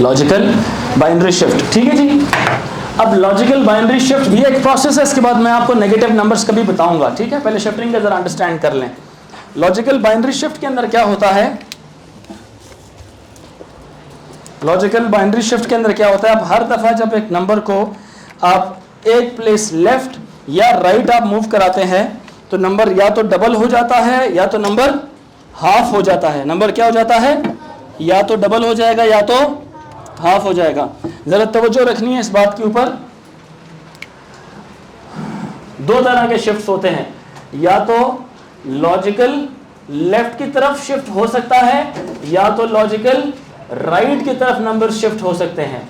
Logical binary shift. ठीक है जी। अब लॉजिकल बाइनरी शिफ्ट भी एक प्रोसेस है, इसके बाद मैं आपको नेगेटिव नंबर्स का भी बताऊंगा। ठीक है, पहले शिफ्टिंग का जरा अंडरस्टैंड कर लें। लॉजिकल बाइनरी शिफ्ट के अंदर क्या होता है, लॉजिकल बाइनरी शिफ्ट के अंदर क्या होता है, अब हर दफा जब एक नंबर को आप एक प्लेस लेफ्ट या राइट आप मूव कराते हैं तो नंबर या तो डबल हो जाता है या तो नंबर हाफ हो जाता है। नंबर क्या हो जाता है, या तो डबल हो जाएगा या तो हाफ हो जाएगा। जरा तवज्जो रखनी है इस बात के ऊपर। दो तरह के शिफ्ट होते हैं, या तो लॉजिकल लेफ्ट की तरफ शिफ्ट हो सकता है या तो लॉजिकल राइट की तरफ नंबर शिफ्ट हो सकते हैं।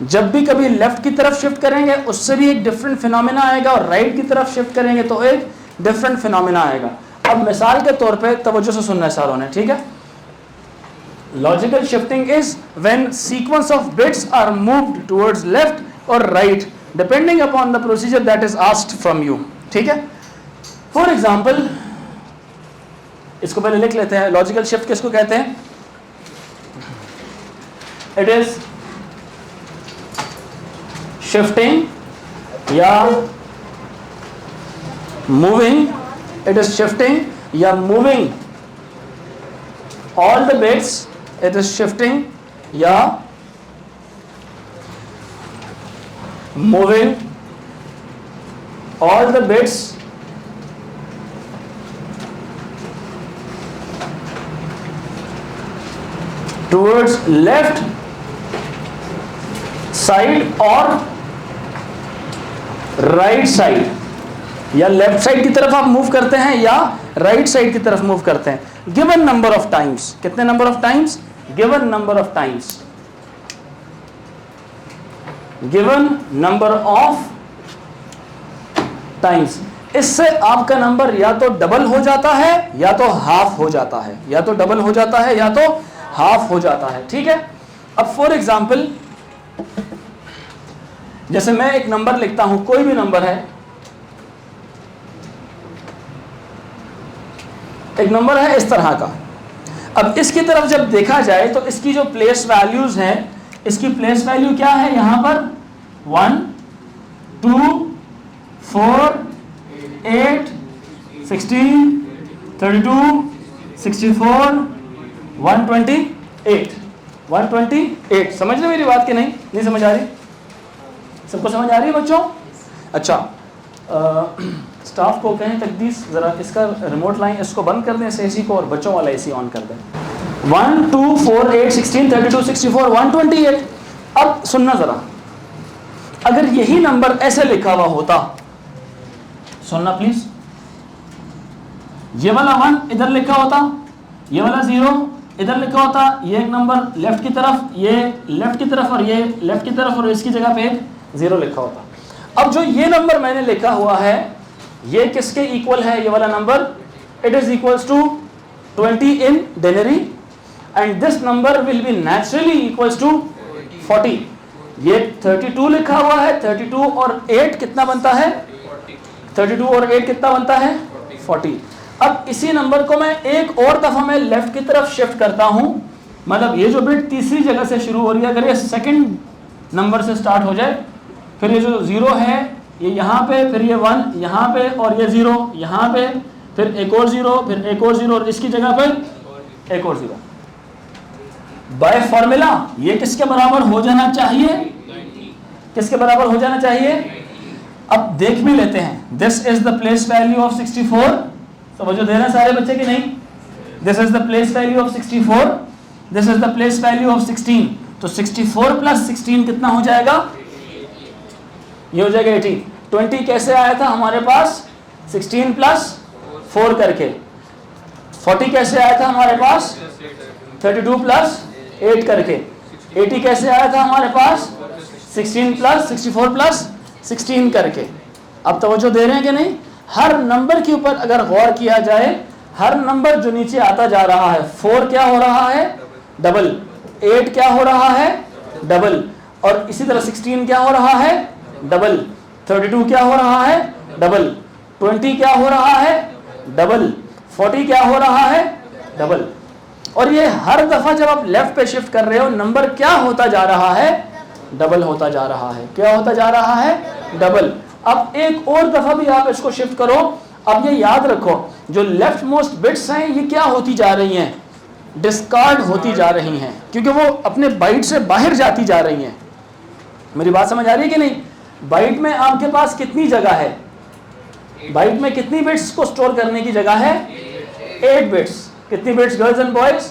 जब भी कभी लेफ्ट की तरफ शिफ्ट करेंगे उससे भी एक डिफरेंट फिनोमेना आएगा और राइट की तरफ शिफ्ट करेंगे तो एक डिफरेंट फिनोमेना आएगा। अब मिसाल के तौर पे तवज्जो से सुनना है सारों ने, ठीक है। Logical shifting is when sequence of bits are moved towards left और right depending upon the procedure that is asked from you. ठीक है, फॉर एग्जांपल इसको पहले लिख लेते हैं। लॉजिकल शिफ्ट किसको कहते हैं, इट इज शिफ्टिंग या मूविंग, इट इज शिफ्टिंग या moving all the bits, it is shifting या moving all the bits towards left side और right side, या लेफ्ट साइड की तरफ आप मूव करते हैं या राइट साइड की तरफ मूव करते हैं। गिवन नंबर ऑफ टाइम्स, कितने number of times, given number of times, given number of times. इससे आपका नंबर या तो डबल हो जाता है या तो हाफ हो जाता है, या तो डबल हो जाता है या तो हाफ हो जाता है। ठीक है, अब फॉर एग्जांपल जैसे मैं एक नंबर लिखता हूं, कोई भी नंबर है, एक नंबर है इस तरह का। अब इसकी तरफ जब देखा जाए तो इसकी जो प्लेस वैल्यूज हैं, इसकी प्लेस वैल्यू क्या है, यहां पर 1 2 4 8 16 32 64 128 128। समझ रहे मेरी बात कि नहीं समझ आ रही? सबको समझ आ रही है बच्चों? अच्छा, स्टाफ को कहें तकदीस जरा इसका रिमोट लाइन इसको बंद कर दें, इस एसी को, और बच्चों वाला एसी ऑन कर दें। 1 2 4 8 16 32 64 128। अब सुनना जरा, अगर यही नंबर ऐसे लिखा हुआ होता, सुनना प्लीज, ये वाला 1 इधर लिखा होता, ये वाला 0 इधर लिखा होता, ये एक नंबर लेफ्ट की तरफ, ये लेफ्ट की तरफ और ये लेफ्ट की तरफ, और इसकी जगह पे एक 0 लिखा होता। अब जो ये नंबर मैंने लिखा हुआ है ये किसके इक्वल है, ये वाला number, it is equals to 20 in denary and this number will be naturally equals to 40। ये 32 लिखा हुआ है, 32 और 8 कितना बनता है, 32 और 8 कितना बनता है, 40। अब इसी नंबर को मैं एक और दफा मैं लेफ्ट की तरफ शिफ्ट करता हूं, मतलब ये जो बिट तीसरी जगह से शुरू हो रही है, अगर ये सेकंड नंबर से स्टार्ट हो जाए, फिर ये जो 0 है ये यहाँ पे, फिर ये 1 यहाँ पे, और ये 0 यहाँ पे, फिर एक और 0, फिर एक और 0, और इसकी जगह पर एक और 0। बाय फॉर्मूला ये किसके बराबर हो जाना चाहिए, किसके बराबर हो जाना चाहिए? अब देख भी लेते हैं। This is the place value of 64। समझो दे रहे हैं सारे बच्चे कि नहीं? This is the place value of 64, this is the place value of 16। तो 64 प्लस 16 कितना हो जाएगा, ये हो जाएगा 80। 20 कैसे आया था हमारे पास, 16 प्लस 4 करके। 40 कैसे आया था हमारे पास, 32 प्लस 8 करके। 80 कैसे आया था हमारे पास, 16 प्लस 64 प्लस 16 करके। अब तवज्जो दे रहे हैं कि नहीं? हर नंबर के ऊपर अगर गौर किया जाए, हर नंबर जो नीचे आता जा रहा है, 4 क्या हो रहा है, डबल, 8 क्या हो रहा है, डबल, और इसी तरह 16 क्या हो रहा है, डबल, 32 क्या हो रहा है, डबल, 20 क्या हो रहा है, डबल, 40 क्या हो रहा है, डबल। और ये हर दफा जब आप लेफ्ट पे शिफ्ट कर रहे हो नंबर क्या होता जा रहा है, डबल होता जा रहा है। क्या होता जा रहा है, डबल। अब एक और दफा भी आप इसको शिफ्ट करो, अब ये याद रखो जो लेफ्ट मोस्ट बिट्स हैं ये क्या होती जा रही हैं, डिस्कार्ड होती जा रही हैं, क्योंकि वो अपने बाइट से बाहर जाती जा रही हैं। मेरी बात समझ आ रही है कि नहीं? बाइट में आपके पास कितनी जगह है, बाइट में कितनी बिट्स को स्टोर करने की जगह है, 8 बिट्स। कितनी bits girls and boys,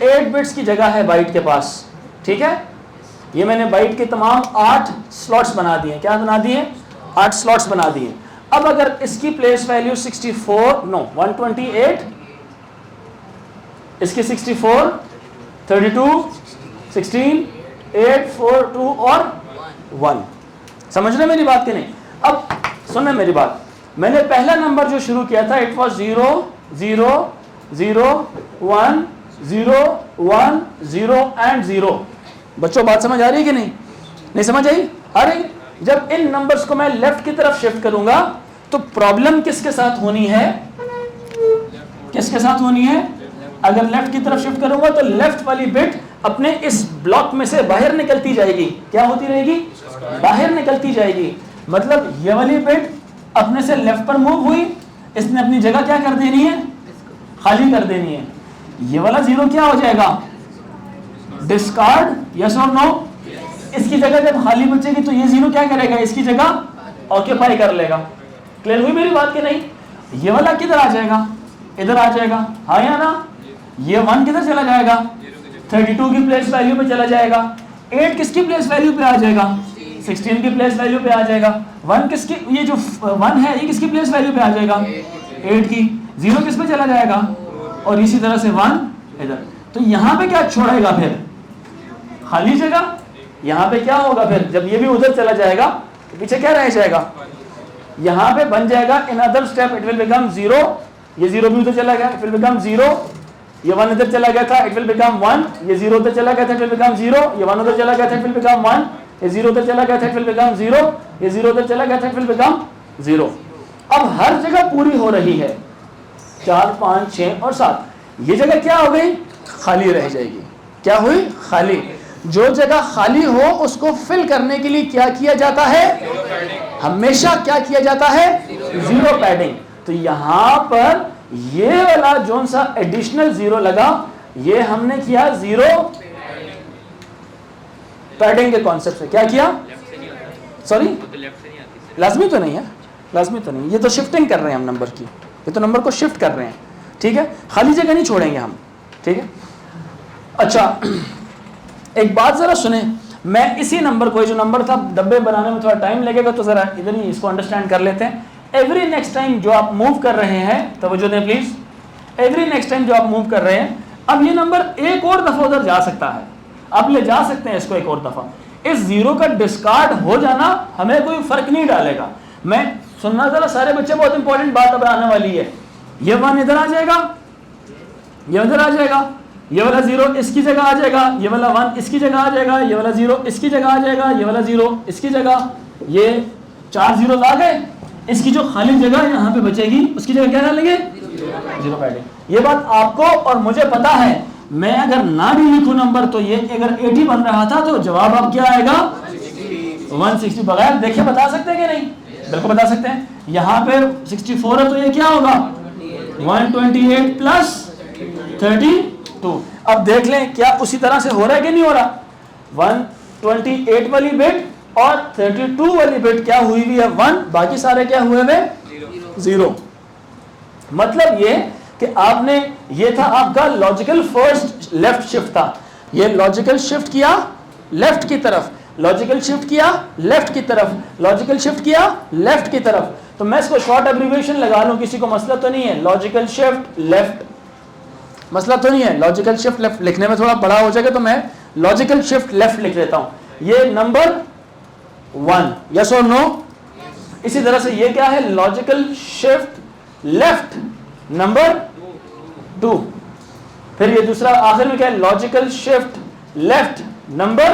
8 bits की जगह है बाइट के पास। ठीक है, ये मैंने बाइट के तमाम 8 स्लॉट्स बना दिए। क्या बना दिए, 8 स्लॉट्स बना दिए। अब अगर इसकी प्लेस वैल्यू 128, इसकी 64, 32, 16, 8, 4, 2 और 1। समझ रहे मेरी बात कि नहीं? अब सुनना मेरी बात, मैंने पहला नंबर जो शुरू किया था इट वाज 0 0 0 1 0 1 0 एंड 0। बच्चों बात समझ आ रही है कि नहीं? नहीं समझ आई? आ रही? जब इन नंबर्स को मैं लेफ्ट की तरफ शिफ्ट करूंगा तो प्रॉब्लम किसके साथ होनी है, किसके साथ होनी है? अगर लेफ्ट की तरफ शिफ्ट करूंगा तो लेफ्ट वाली बिट अपने इस ब्लॉक में से बाहर निकलती जाएगी। क्या होती रहेगी, बाहर निकलती जाएगी। मतलब ये वाली बिट अपने से लेफ्ट पर मूव हुई, इसने अपनी जगह क्या कर देनी है, खाली कर देनी है। ये वाला 0 क्या हो जाएगा, डिस्कार्ड, यस और नो। इसकी जगह जब खाली बचेगी तो ये 0 क्या करेगा, इसकी जगह ऑक्यूपाई कर लेगा। क्लियर हुई मेरी बात कि नहीं? ये वाला किधर आ जाएगा, इधर आ जाएगा, हाँ या ना? ये 1 किधर चला जाएगा, 32 की प्लेस वैल्यू पे चला जाएगा। 8 किसकी प्लेस वैल्यू पे आ जाएगा, 16 की प्लेस वैल्यू पे आ जाएगा। 1 किसकी, ये जो 1 है ये किसकी प्लेस वैल्यू पे आ जाएगा, 8 की। 0 किस पे चला जाएगा, और इसी तरह से 1 इधर। तो यहाँ पे क्या छोड़ेगा फिर, खाली जगह। यहाँ पे क्या होगा फिर, जब ये भी उधर चला जाएगा तो पीछे क्या रह जाएगा, यहाँ पे बन जाएगा in other step it will become 0। ये 0 भी उधर चला गया, इट विल बिकम 0। ये 1 इधर चला गया था, इट विल बिकम 1। ये 0 उधर चला गया था, इट विल बिकम 0। ये 1 उधर चला गया था, इट विल बिकम 1। ये 0 उधर चला गया था, इट विल बिकम 0। ये 0 उधर चला गया था, इट विल बिकम 0। अब हर जगह पूरी हो रही है, 4 5 6 और 7। ये जगह क्या हो गई, खाली रह जाएगी। क्या हुई, खाली। जो जगह खाली हो उसको फिल करने के लिए क्या किया जाता है, हमेशा क्या किया जाता है, 0 पैडिंग। तो यहां पर ये वाला जो सा एडिशनल 0 लगा ये हमने किया 0 पैडिंग के कॉन्सेप्ट से। क्या किया, सॉरी लाजमी तो नहीं है, लाजमी तो नहीं, ये तो शिफ्टिंग कर रहे हैं हम नंबर की, ये तो नंबर को शिफ्ट कर रहे हैं। ठीक है, खाली जगह नहीं छोड़ेंगे हम। ठीक है, अच्छा एक बात जरा सुने, मैं इसी नंबर को, जो नंबर था डब्बे बनाने में थोड़ा टाइम लगेगा तो जरा इधर ही इसको अंडरस्टैंड कर लेते हैं। एवरी नेक्स्ट टाइम जो आप मूव कर रहे हैं, तवज्जो दें प्लीज, एवरी नेक्स्ट टाइम जो आप मूव कर रहे हैं, अब ये नंबर एक और दफा उधर जा सकता है, आप ले जा सकते हैं इसको एक और दफा। इस 0 का डिस्कार्ड हो जाना हमें कोई फर्क नहीं डालेगा। मैं सुनना जरा सारे बच्चे, बहुत इंपॉर्टेंट बात अब आने वाली है। ये 1 इधर आ जाएगा, ये उधर आ जाएगा, ये वाला 0 इसकी जगह आ जाएगा, ये वाला 1 इसकी जगह आ जाएगा, ये वाला 0 इसकी जगह आ जाएगा, ये वाला 0 इसकी जगह। ये 4 0 आ गए, इसकी जो खाली जगह यहाँ पे बचेगी उसकी जगह क्या डालेंगे, 0 पैडिंग। ये बात आपको और मुझे पता है। मैं अगर ना भी लिखूं नंबर तो ये अगर 80 बन रहा था तो जवाब अब क्या आएगा, 160। बगैर देखे बता सकते हैं कि नहीं, बिल्कुल बता सकते हैं। यहाँ पे 64 है तो ये क्या होगा, 128 प्लस 32। अब देख लें क्या उसी तरह से हो रहा है कि नहीं हो रहा। 128 वाली बिट और 32 वाली बिट क्या हुई हुई है, 1, बाकी सारे क्या हुए हुए, 0। मतलब ये कि आपने, ये था आपका लॉजिकल फर्स्ट लेफ्ट शिफ्ट था, ये लॉजिकल शिफ्ट किया लेफ्ट की तरफ, लॉजिकल शिफ्ट किया लेफ्ट की तरफ, लॉजिकल शिफ्ट किया लेफ्ट की तरफ। तो मैं इसको शॉर्ट एब्रिविएशन लगा लूं, किसी को मसला तो नहीं है, लॉजिकल शिफ्ट लेफ्ट, मसला तो नहीं है। लॉजिकल शिफ्ट लेफ्ट लिखने में थोड़ा बड़ा हो जाएगा तो मैं लॉजिकल शिफ्ट लेफ्ट लिख देता हूं। ये नंबर 1, यस और नो। इसी तरह से ये क्या है, लॉजिकल शिफ्ट लेफ्ट नंबर 2। फिर ये दूसरा आखिर में क्या है, लॉजिकल शिफ्ट लेफ्ट नंबर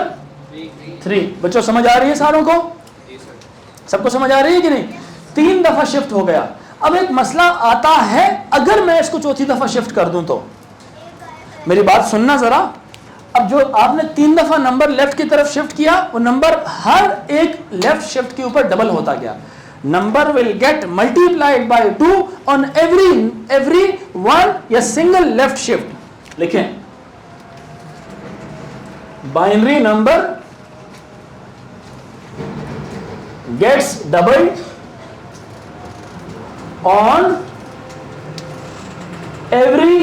3। बच्चों समझ आ रही है सारों को, सबको समझ आ रही है कि नहीं? 3 दफा शिफ्ट हो गया। अब एक मसला आता है, अगर मैं इसको चौथी दफा शिफ्ट कर दूं तो मेरी बात सुनना जरा। अब जो आपने 3 दफा नंबर लेफ्ट की तरफ शिफ्ट किया, वो नंबर हर एक लेफ्ट शिफ्ट के ऊपर डबल होता गया। Number will get multiplied by 2 on every one या सिंगल लेफ्ट शिफ्ट। लिखें, binary number gets doubled on every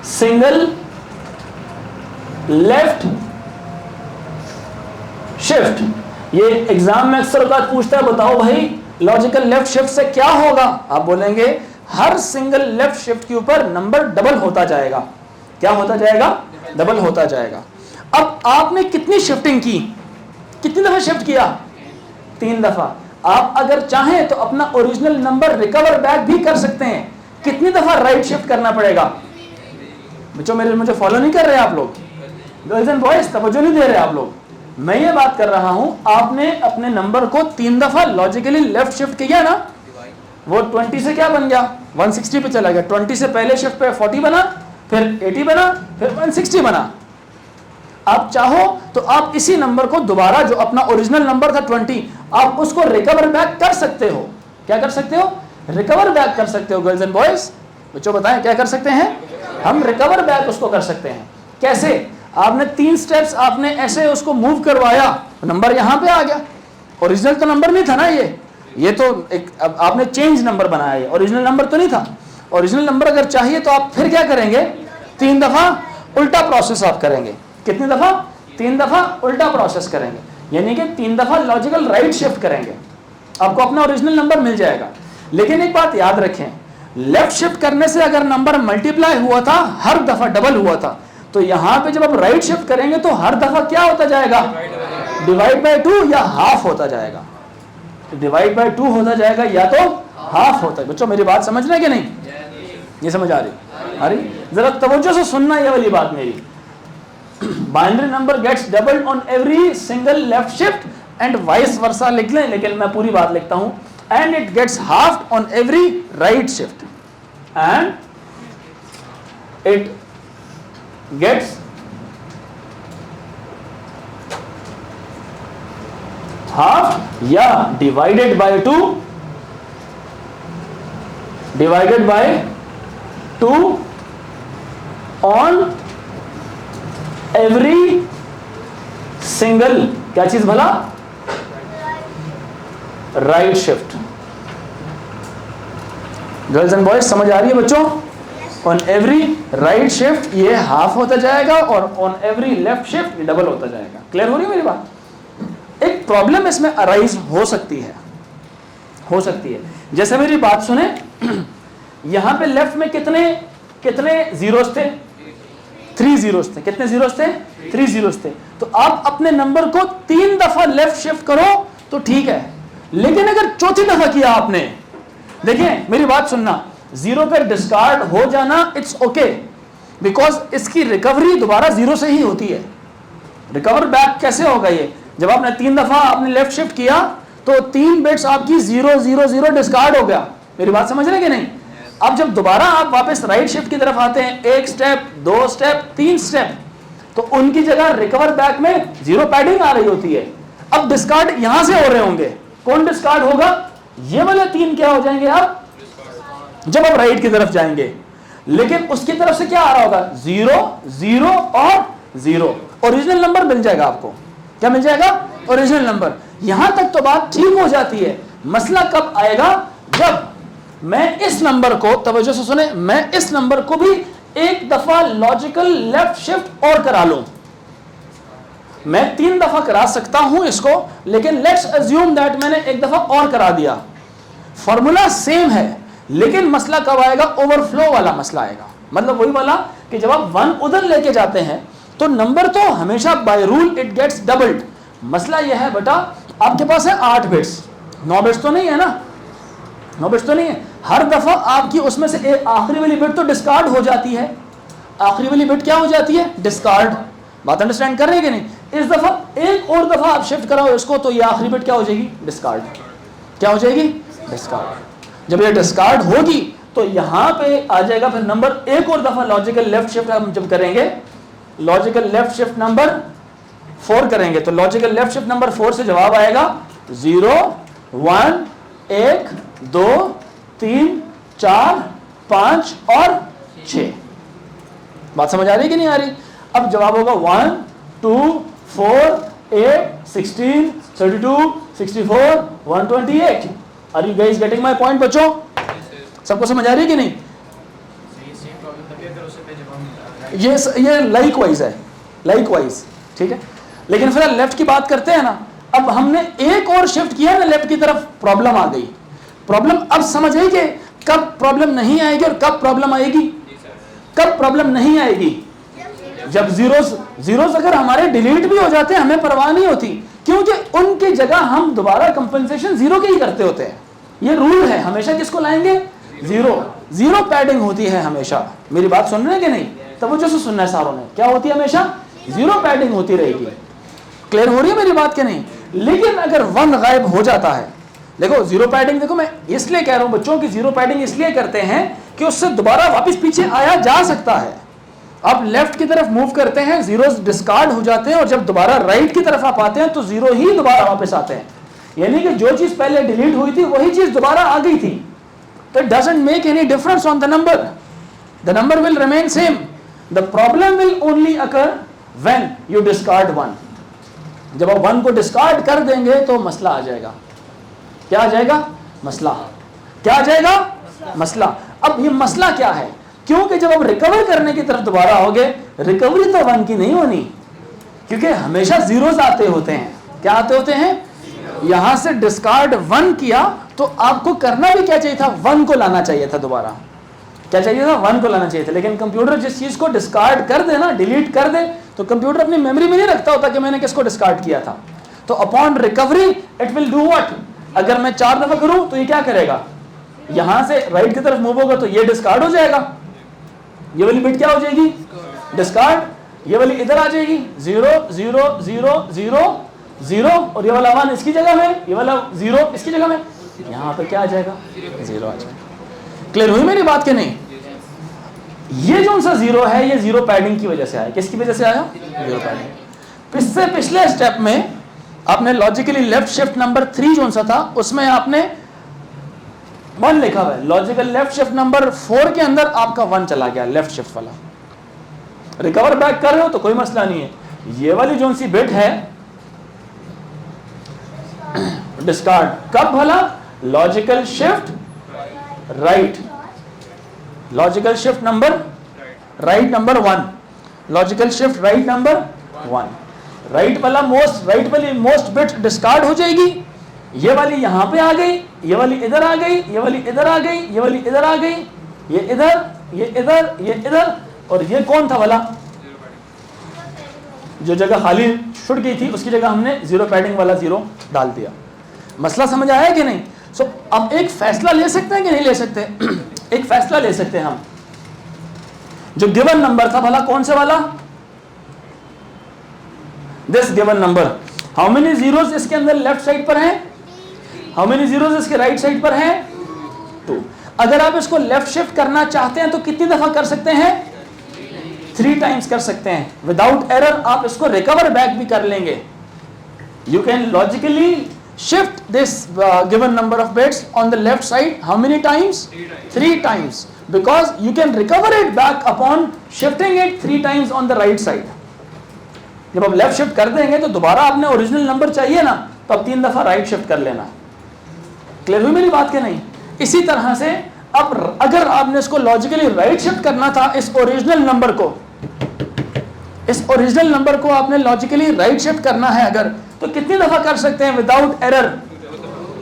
single left shift। ये एग्जाम में अक्सर औकात पूछता है, बताओ भाई लॉजिकल लेफ्ट शिफ्ट से क्या होगा। आप बोलेंगे हर सिंगल लेफ्ट शिफ्ट के ऊपर नंबर डबल होता जाएगा। क्या होता जाएगा? डबल होता जाएगा। अब आपने कितनी शिफ्टिंग की, कितनी दफा शिफ्ट किया? 3 दफा। आप अगर चाहें तो अपना ओरिजिनल नंबर रिकवर बैक भी कर सकते हैं। कितनी दफा राइट शिफ्ट करना पड़ेगा? बच्चों मुझे फॉलो नहीं कर रहे आप लोग, गर्ल्स एंड बॉयज तवज्जो नहीं दे रहे आप लोग। मैं ये बात कर रहा हूं, आपने अपने नंबर को 3 दफा लॉजिकली लेफ्ट शिफ्ट किया ना, वो 20 से क्या बन गया? 160 पे चला गया। 20 से पहले शिफ्ट पे 40 बना, फिर 80 बना, फिर 160 बना। आप चाहो तो आप इसी नंबर को दोबारा, जो अपना ओरिजिनल नंबर था 20, आप उसको रिकवर बैक कर सकते हो। क्या कर सकते हो? रिकवर बैक कर सकते हो। गर्ल्स एंड बॉयज बच्चों बताएं क्या कर सकते हैं? हम रिकवर बैक उसको कर सकते हैं। कैसे? आपने 3 स्टेप्स आपने ऐसे उसको मूव करवाया, नंबर यहां पे आ गया। ओरिजिनल तो नंबर नहीं था ना, ये तो एक आपने चेंज नंबर बनाया, ओरिजिनल नंबर तो नहीं था। ओरिजिनल नंबर अगर चाहिए तो आप फिर क्या करेंगे? 3 दफा उल्टा प्रोसेस आप करेंगे। कितनी दफा? 3 दफा उल्टा प्रोसेस करेंगे, यानी कि 3 दफा लॉजिकल राइट शिफ्ट करेंगे, आपको अपना ओरिजिनल नंबर मिल जाएगा। लेकिन एक बात याद रखें, लेफ्ट शिफ्ट करने से अगर नंबर मल्टीप्लाई हुआ था, हर दफा डबल हुआ था, तो यहां पे जब आप राइट शिफ्ट करेंगे तो हर दफा क्या होता जाएगा? डिवाइड बाय 2 या हाफ होता जाएगा। डिवाइड बाय 2 होता जाएगा या तो हाफ होता है। बच्चों मेरी बात समझ रहे हैं कि नहीं? ये समझ आ रही? अरे जरा तवज्जो से सुनना ये वाली बात मेरी। Binary number gets doubled on every single left shift and vice versa लिख लें, लेकिन मैं पूरी बात लिखता हूं, and it gets half on every right shift and it gets half या divided by 2 on every single, क्या चीज भला? Right shift. Girls and boys समझ आ रही है बच्चों? ऑन एवरी राइट शिफ्ट ये हाफ होता जाएगा और on every left shift double होता जाएगा। क्लियर हो रही है मेरी बात? एक प्रॉब्लम इसमें अराइज हो सकती है, जैसे मेरी बात सुने, यहां पे लेफ्ट में कितने जीरोस थे? 3 जीरोस थे। कितने जीरोस थे? 3 जीरोस थे। तो आप अपने नंबर को 3 दफा लेफ्ट शिफ्ट करो तो ठीक है, लेकिन अगर चौथी दफा किया आपने, देखिए मेरी बात सुनना, जीरो पे डिस्कार्ड हो जाना इट्स ओके, बिकॉज इसकी रिकवरी दोबारा जीरो से ही होती है। रिकवर बैक कैसे होगा ये? जब आपने 3 दफा आपने लेफ्ट शिफ्ट किया तो 3 बिट्स आपकी 0 0 0 डिस्कार्ड हो गया। मेरी बात समझ रहे कि नहीं? अब जब दोबारा आप वापस राइट शिफ्ट की तरफ आते हैं, 1 स्टेप 2 स्टेप 3 स्टेप, तो उनकी जगह रिकवर बैक में 0 पैडिंग आ रही होती है। अब डिस्कार्ड यहां से हो रहे होंगे, कौन डिस्कार्ड होगा? ये वाले 3 क्या हो जाएंगे आप जब आप राइट की तरफ जाएंगे, लेकिन उसकी तरफ से क्या आ रहा होगा? 0 0 और 0। ओरिजिनल नंबर मिल जाएगा आपको। क्या मिल जाएगा? Original number. यहां तक तो बात ठीक हो जाती है। मसला कब आएगा? जब मैं इस नंबर को, तवज्जो से सुने, मैं इस नंबर को भी एक दफा लॉजिकल लेफ्ट शिफ्ट और करा लूं। मैं 3 दफा करा सकता हूं इसको, लेकिन लेट्स अज्यूम दैट मैंने एक दफा और करा दिया। फॉर्मूला सेम है, लेकिन मसला कब आएगा? ओवरफ्लो वाला मसला आएगा। मतलब वही वाला कि जब आप 1 उधर लेके जाते हैं तो नंबर तो हमेशा by rule it gets doubled. मसला यह है बेटा, आपके पास है 8 बिट्स, 9 बिट्स तो नहीं है ना, 9 बिट्स तो नहीं है। हर दफा आपकी उसमें से एक आखिरी वाली बिट तो डिस्कार्ड हो जाती है। आखिरी वाली बिट क्या हो जाती है? डिस्कार्ड। बात अंडरस्टैंड कर रहे हैं कि नहीं? इस दफा एक और दफा आप शिफ्ट कराओ इसको तो ये आखिरी बिट क्या हो जाएगी? डिस्कार्ड। क्या हो जाएगी? डिस्कार्ड। जब ये डिस्कार्ड होगी तो यहां पे आ जाएगा फिर नंबर एक और दफा लॉजिकल लेफ्ट शिफ्ट हम जब करेंगे, लॉजिकल लेफ्ट शिफ्ट नंबर 4 करेंगे तो लॉजिकल लेफ्ट शिफ्ट नंबर 4 से जवाब आएगा 0 1 1 2 3 4 5 और 6। बात समझ आ रही कि नहीं आ रही? अब जवाब होगा 1 2 4 8 16 32 64 128। Are you guys getting my point बच्चों? सबको समझ आ रही है कि नहीं? ये लाइकवाइज है, लाइकवाइज, ठीक है। लेकिन फिर लेफ्ट की बात करते हैं ना, अब हमने एक और शिफ्ट किया ना लेफ्ट की तरफ, प्रॉब्लम आ गई। प्रॉब्लम अब समझ आई कि कब प्रॉब्लम नहीं आएगी और कब प्रॉब्लम आएगी। कब प्रॉब्लम नहीं आएगी? जब जीरोस अगर हमारे डिलीट भी हो जाते हैं हमें परवाह नहीं होती, क्योंकि उनकी जगह हम दोबारा कंपनसेशन जीरो की ही करते होते हैं। ये रूल है, हमेशा किसको लाएंगे? जीरो पैडिंग होती है हमेशा। मेरी बात सुन रहे हैं कि नहीं? तवज्जो से सुनना है सारों ने। क्या होती है? हमेशा जीरो पैडिंग होती रहेगी। क्लियर हो रही है मेरी बात के नहीं? लेकिन अगर 1 गायब हो जाता है, देखो जीरो पैडिंग, देखो मैं इसलिए कह रहा हूं बच्चों की जीरो पैडिंग इसलिए करते हैं कि उससे दोबारा वापस पीछे आया जा सकता है। आप लेफ्ट की तरफ मूव करते हैं, जीरोस डिस्कार्ड हो जाते हैं, और जब दोबारा राइट की तरफ आप आते हैं तो जीरो ही दोबारा वापस आते हैं। यानी कि जो चीज पहले डिलीट हुई थी वही चीज दोबारा आ गई थी। तो it doesn't make any difference on the number will remain same. The problem will only occur when you discard 1। जब आप 1 को डिस्कार्ड कर देंगे तो मसला आ जाएगा। क्या आ जाएगा? मसला। क्या आ जाएगा? मसला। अब ये मसला क्या है? क्योंकि जब आप रिकवर करने की तरफ दोबारा आओगे, रिकवरी तो 1 की नहीं होनी, क्योंकि हमेशा जीरोस आते होते हैं। क्या आते होते हैं? यहां से डिस्कार्ड 1 किया तो आपको करना भी क्या चाहिए था? 1 को लाना चाहिए था दोबारा। क्या चाहिए था? 1 को लाना चाहिए था। लेकिन कंप्यूटर जिस चीज को डिस्कार्ड कर दे ना, डिलीट कर दे, तो कंप्यूटर अपनी मेमोरी में नहीं रखता होता कि मैंने किसको डिस्कार्ड किया था। तो upon recovery it will do what? अगर मैं 4 दफा करूं तो ये क्या करेगा? यहां से राइट की तरफ मूव होगा तो ये डिस्कार्ड हो जाएगा। ये वाली बिट क्या हो जाएगी? डिस्कार्ड। ये वाली इधर आ जाएगी 0 0 0 0 0, और ये वाला 1 इसकी जगह में, ये वाला 0 इसकी जगह में, यहां पे क्या आ जाएगा? 0 आ जाएगा। क्लियर हुई मेरी बात के नहीं? ये जो सा 0 है ये जीरो पैडिंग की वजह से आया। किसकी वजह से आया? Zero padding. इससे पिछले स्टेप में आपने लॉजिकली लेफ्ट शिफ्ट नंबर 3 जो सा था उसमें आपने 1 लिखा हुआ है। लॉजिकल लेफ्ट शिफ्ट नंबर 4 के अंदर आपका 1 चला गया, लेफ्ट शिफ्ट वाला। रिकवर बैक कर रहे हो तो कोई मसला नहीं है। ये वाली जो सी बिट है डिस्कार्ड कब भला? Logical shift right, logical shift number right number 1, logical shift right number 1। Right वाला राइट वाली मोस्ट बिट डिस्कार्ड हो जाएगी। ये वाली यहां पे आ गई, ये वाली इधर आ गई, ये वाली इधर आ गई, ये वाली इधर आ गई, ये इधर, ये इधर, ये इधर, और ये कौन था वाला? जो जगह खाली छुट गई थी उसकी जगह हमने जीरो पैडिंग वाला 0 डाल दिया। मसला समझ आया कि नहीं? सो अब एक फैसला ले सकते हैं कि नहीं ले सकते? एक फैसला ले सकते हैं हम। जो गिवन नंबर था भला कौन से वाला? This given number. How many zeros इसके अंदर लेफ्ट साइड पर हैं? हाउ मेनी जीरोस इसके राइट साइड पर हैं? 2। अगर आप इसको लेफ्ट शिफ्ट करना चाहते हैं तो कितनी दफा कर सकते हैं? 3 टाइम्स कर सकते हैं। विदाउट एरर आप इसको रिकवर बैक भी कर लेंगे। You can logically shift this given number of bits on the left side how many times? 3 times, because you can recover it back upon shifting it 3 times on the right side. जब आप left shift कर देंगे तो दोबारा आपने original number चाहिए ना, तो अब 3 दफा राइट शिफ्ट कर लेना। क्लियर हुई मेरी बात के नहीं? इसी तरह से अब अगर आपने इसको लॉजिकली राइट शिफ्ट करना था, इस ओरिजिनल नंबर को आपने लॉजिकली राइट शिफ्ट करना है अगर, तो कितनी दफा कर सकते हैं विदाउट एरर?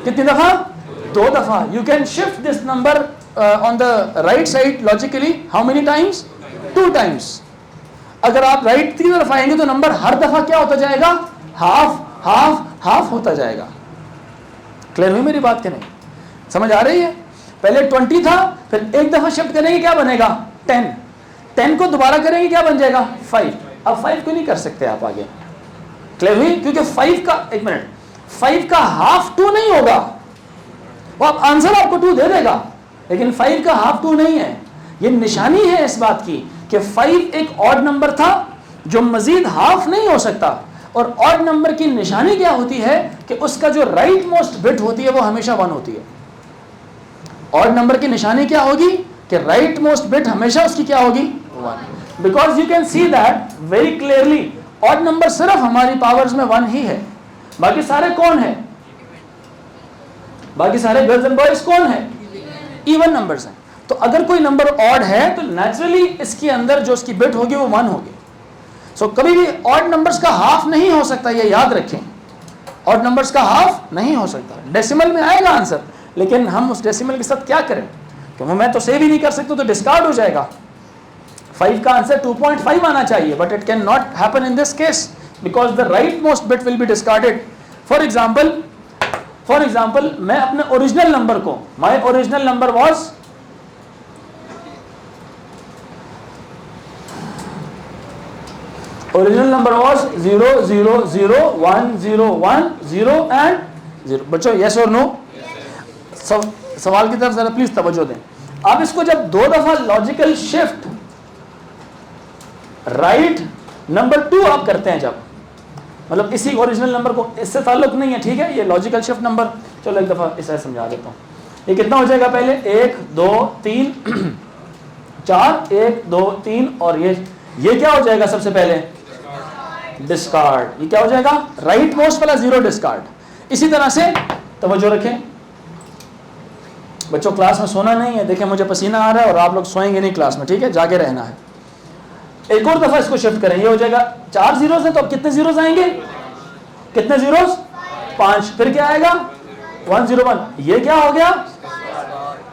कितनी दफा? 2 दफा। You can shift this number on the right side logically how many times? 2 times. अगर आप राइट की तरफ आएंगे तो नंबर हर दफा क्या होता जाएगा? हाफ हाफ हाफ होता जाएगा। क्लियर हुई मेरी बात के नहीं? समझ आ रही है? पहले 20 था, फिर एक दफा शिफ्ट करेंगे क्या बनेगा? 10। 10 को दोबारा करेंगे क्या बन जाएगा? 5। अब 5 को नहीं कर सकते आप आगे। क्लियर हुई? क्योंकि 5 का 5 का हाफ 2 नहीं होगा। वो आप आंसर आपको 2 दे देगा, लेकिन 5 का हाफ 2 नहीं है। ये निशानी है इस बात की कि 5 एक ऑड नंबर था जो मजीद हाफ नहीं हो सकता, और ऑड नंबर की निशानी क्या होती है कि उसका जो राइट मोस्ट बिट होती है वो हमेशा 1 होती है। ऑड नंबर की निशानी क्या होगी कि राइट मोस्ट बिट हमेशा उसकी क्या होगी 1, because you can see that very clearly odd number सिर्फ हमारी पावर्स में 1 ही है, बाकी सारे कौन है, बाकी सारे गर्ल्स एंड बॉयज कौन है, इवन नंबर्स हैं। तो अगर कोई नंबर ऑड है तो नेचुरली इसके अंदर जो उसकी बिट होगी वो 1 होगी। सो कभी भी ऑड नंबर्स का हाफ नहीं हो सकता, ये याद रखें, ऑड नंबर्स का हाफ नहीं हो सकता। डेसिमल में आएगा आंसर, लेकिन हम उस डेसिमल के साथ क्या करें, क्योंकि मैं तो सेव ही नहीं कर सकता, तो डिस्कार्ड हो जाएगा। 5 का आंसर 2.5 आना चाहिए, but it can not happen in this case because the right most bit will be discarded. For example मैं अपने ओरिजिनल नंबर को, my original number was original number was 0 0 0 1 0 1 0 and 0। बच्चों यस और नो? सवाल की तरफ जरा प्लीज तवज्जो दें। अब इसको जब 2 दफा लॉजिकल शिफ्ट राइट नंबर 2 आप करते हैं, जब मतलब इसी ओरिजिनल नंबर को, इससे ताल्लुक नहीं है, ठीक है, ये लॉजिकल शिफ्ट नंबर, चलो एक दफा इसे समझा देता हूँ। ये कितना हो जाएगा, पहले 1 2 3 4 1 2 3, और ये क्या हो जाएगा सबसे पहले, डिस्कार्ड। ये क्या हो जाएगा, राइट मोस्ट वाला 0 डिस्कार्ड। इसी तरह से तवज्जो रखें बच्चों, क्लास में सोना नहीं है, देखें मुझे पसीना आ रहा है और आप लोग सोएंगे नहीं क्लास में, ठीक है, जाके रहना है। एक और दफा इसको शिफ्ट करें, ये हो जाएगा 4 जीरोस है, तो अब कितने जीरोस आएंगे, कितने जीरोस, 5, फिर क्या आएगा 1 0 1, ये क्या हो गया,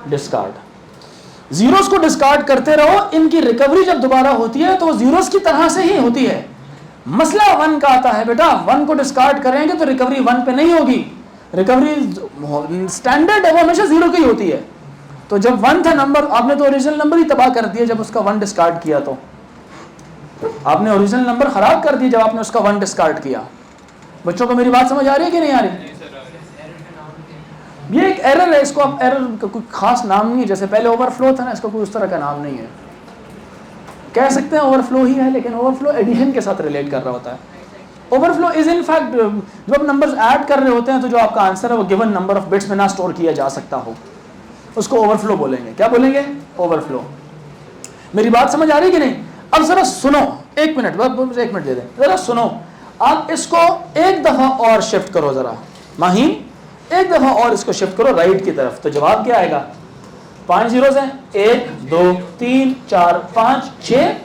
डिस्कार्ड। जीरोस को डिस्कार्ड करते रहो, इनकी रिकवरी जब दोबारा होती है तो वो जीरोस की तरह से ही होती है। मसला 1 का आता है बेटा, 1 को डिस्कार्ड करेंगे तो रिकवरी 1 पे नहीं होगी, रिकवरी स्टैंडर्ड है वो हमेशा 0 की होती है। तो जब 1 था नंबर, आपने तो ओरिजिनल नंबर ही तबाह कर दिया जब उसका 1 डिस्कार्ड किया, तो आपने ओरिजिनल नंबर खराब कर दिया जब आपने उसका 1 डिस्कार्ड किया। बच्चों को मेरी बात समझ आ रही है कि नहीं आ रही? ये एक एरर है, इसको आप एरर का कोई खास नाम नहीं है, जैसे पहले ओवरफ्लो था ना, इसका कोई उस तरह का नाम नहीं है, कह सकते हैं ओवरफ्लो ही है, लेकिन ओवरफ्लो एडिशन के साथ रिलेट कर रहा होता है। ओवरफ्लो इज इन फैक्ट जब आप नंबर्स ऐड कर रहे होते हैं तो जो आपका आंसर है वो गिवन नंबर ऑफ बिट्स में ना स्टोर किया जा सकता हो, उसको ओवरफ्लो बोलेंगे। क्या बोलेंगे, ओवरफ्लो। मेरी बात समझ आ रही है कि नहीं? अब जरा सुनो, 1 मिनट, बस 1 मिनट दे दें, जरा सुनो। आप इसको एक दफा और शिफ्ट करो, जरा माहीन, एक दफा और इसको शिफ्ट करो राइट की तरफ, तो जवाब क्या आएगा, 5 जीरोस हैं, 1 2 3 4 5 6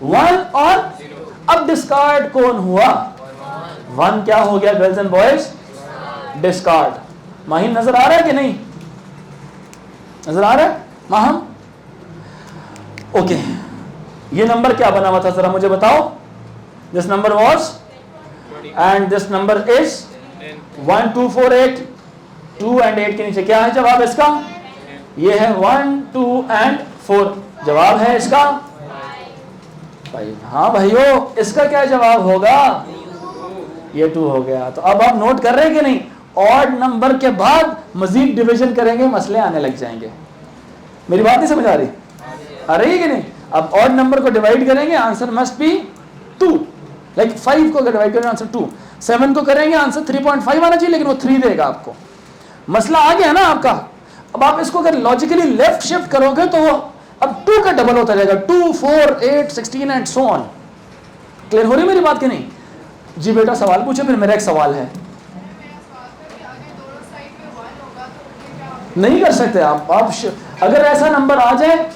1, और अब डिस्कार्ड कौन हुआ, 1 क्या हो गया girls and boys, discard. Maheen नजर आ रहा है कि नहीं, नजर आ रहा है माहम? ओके, ये नंबर क्या बना हुआ था जरा मुझे बताओ, this number was and this number is 1 2 4 8, 2 and 8 के नीचे क्या है जवाब इसका, ये है 1 2 एंड 4, जवाब है इसका 5। हाँ भाइयों, इसका क्या जवाब होगा, ये 2 हो गया। तो अब आप नोट कर रहे हैं कि नहीं, ऑड नंबर के बाद मजीद डिवीजन करेंगे, मसले आने लग जाएंगे। मेरी बात नहीं समझ आ रही, आ रही है कि नहीं? अब ऑड नंबर को डिवाइड करेंगे, आंसर मस्ट बी 2, लाइक 5 को डिवाइड करेंगे आंसर 2, 7 को करेंगे आंसर 3.5 आना चाहिए, लेकिन वो 3 देगा आपको। मसला आ गया ना आपका। अब आप इसको अगर लॉजिकली लेफ्ट शिफ्ट करोगे तो वो अब 2 का डबल होता जाएगा, 2 4 8 16 एंड सो ऑन। क्लियर हो रही मेरी बात कि नहीं? जी बेटा सवाल पूछे, फिर मेरा एक सवाल है। नहीं कर सकते आप अगर ऐसा नंबर आ जाए,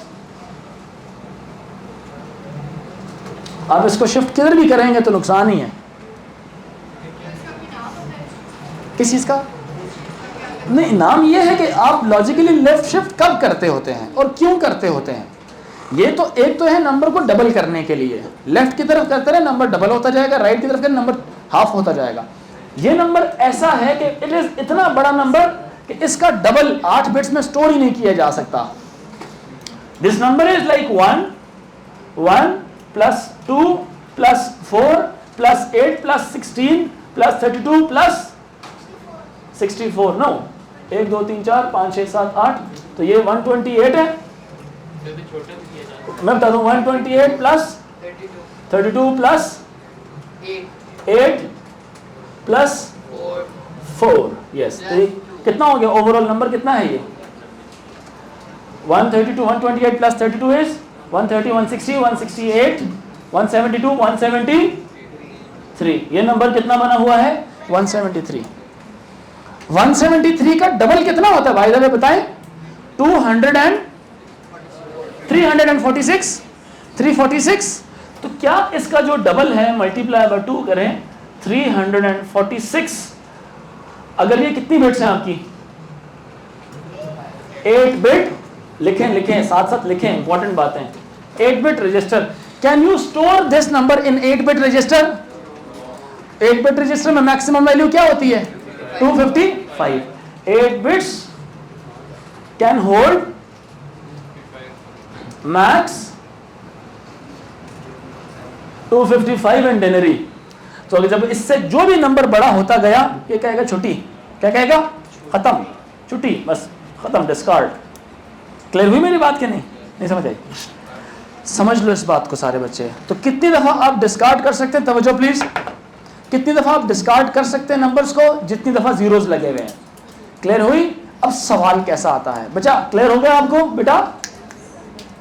आप इसको शिफ्ट किधर भी करेंगे तो नुकसान ही है। किस चीज का नहीं, नाम ये है कि आप लॉजिकली लेफ्ट शिफ्ट कब करते होते हैं और क्यों करते होते हैं। ये तो एक तो है नंबर को डबल करने के लिए, लेफ्ट की तरफ करते रहे नंबर डबल होता जाएगा, राइट की तरफ करें नंबर हाफ होता जाएगा। ये नंबर ऐसा है कि इट इज इतना बड़ा नंबर कि इसका डबल 8 बिट्स में स्टोर ही नहीं किया जा सकता। This number is like 1 plus 2 plus 4 plus 8 plus 16 plus 32 plus 64, no 1 2 3 4 5 6 7 8 तो ये 128 है, मैं बता दूं 128 प्लस 32 प्लस 8 प्लस 4, यस। कितना हो गया ओवरऑल नंबर कितना है ये? 132 128 प्लस 32 इज 130 160 168 172 173। ये नंबर कितना बना हुआ है? 173। 173 का डबल कितना होता है भाई साहब बताएं? 200 एंड 346 346। तो क्या इसका जो डबल है मल्टीप्लाई बाय 2 करें 346, अगर ये कितनी बिट्स हैं आपकी? 8 बिट। लिखें साथ साथ लिखें, इंपॉर्टेंट बातें। 8 bit register. Can you store this number in 8 bit register? 8 bit register में मैक्सिमम वैल्यू क्या होती है? 255। 8 बिट्स कैन होल्ड मैक्स 255 इन डेनरी। तो जब इससे जो भी नंबर बड़ा होता गया ये कहेगा छुट्टी, क्या कहेगा? खत्म, छुट्टी, बस खत्म, डिस्कार्ड। क्लियर हुई मेरी बात? क्या नहीं समझ आई? समझ लो इस बात को सारे बच्चे। तो कितनी दफा आप डिस्कार्ड कर सकते हैं? तवज्जो प्लीज। कितनी दफा आप डिस्कार्ड कर सकते हैं नंबर्स को? जितनी दफा जीरोस लगे हुए हैं। क्लियर हुई? अब सवाल कैसा आता है बच्चा? क्लियर हो गया आपको बेटा?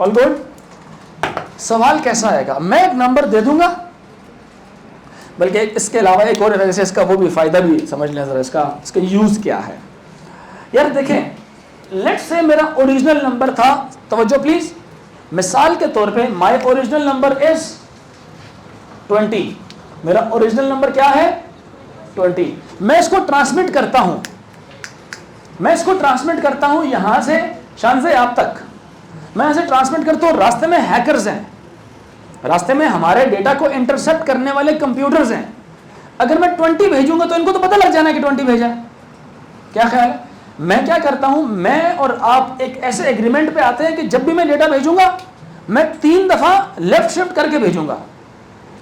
All good. सवाल कैसा आएगा? मैं एक नंबर दे दूंगा, बल्कि इसके अलावा एक और है, जैसे इसका वो भी फायदा भी समझ लें जरा, इसका यूज क्या है। यार देखें, लेट्स से मेरा ओरिजिनल नंबर था, तवज्जो प्लीज, मिसाल के तौर पे माय ओरिजिनल नंबर इज 20। मेरा ओरिजिनल नंबर क्या है? 20। मैं इसको ट्रांसमिट करता हूं यहां से शान से आप तक। मैं ऐसे ट्रांसमिट करता हूं, रास्ते में हैकर्स हैं, रास्ते में हमारे डेटा को इंटरसेप्ट करने वाले कंप्यूटर्स हैं। अगर मैं 20 भेजूंगा तो इनको तो पता लग जाना है कि 20 भेजा है। क्या ख्याल है? मैं क्या करता हूं, मैं और आप एक ऐसे एग्रीमेंट पे आते हैं कि जब भी मैं डेटा भेजूंगा मैं 3 दफा लेफ्ट शिफ्ट करके भेजूंगा।